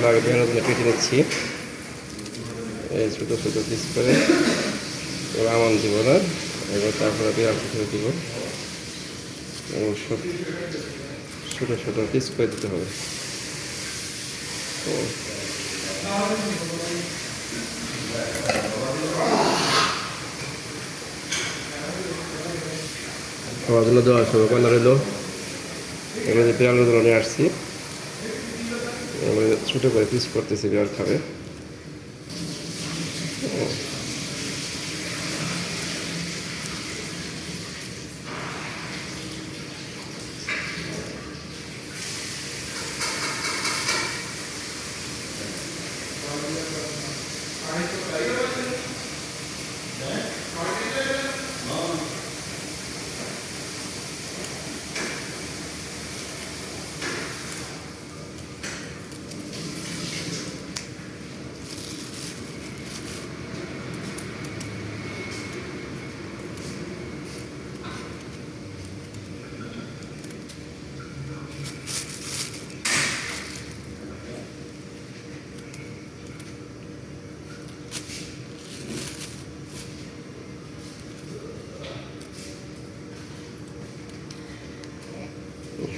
আগে বিড়ালগুলো কেটে নিচ্ছি, এই ছোটো ছোটো পিস করে এবার আমন দিব না, এবার তারপরে বিড়াল করে দিব। সব ছোটো ছোটো পিস করে দিতে হবে। খাওয়ার জন্য দেওয়া শুভকামনা রইল। এবারে বিড়ালগুলো নিয়ে আসছি, এবারে ছোটো করে পিস করতেছি, বিড়াল খাবে।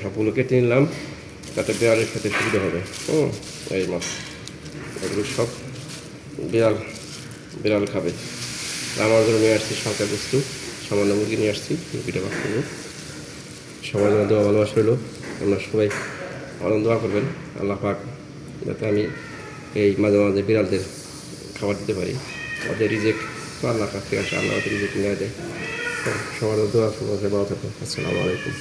সবগুলো কেটে নিলাম, তাতে বিড়ালের সাথে সুবিধা হবে। এই মাছ এগুলো সব বিড়াল বিড়াল খাবে। আমার জন্য নিয়ে আসছি সরকার বস্তু, সামান্য মুরগি নিয়ে আসছি, মুরগিটা ভাগ করবো। সবার জন্য দোয়া ভালোবাসা হলো। আপনারা সবাই আনন্দ দোয়া করবেন, আল্লাহ পাক যাতে আমি এই মাঝে মাঝে বিড়ালদের খাবার দিতে পারি। ওদের রিজেক্ট তো আল্লাহ কাছ থেকে আসে, আল্লাহ ওদের রিজেক্ট নিয়ে দেয়। সবার দোয়া ভালো থাকবেন। আসসালামু আলাইকুম।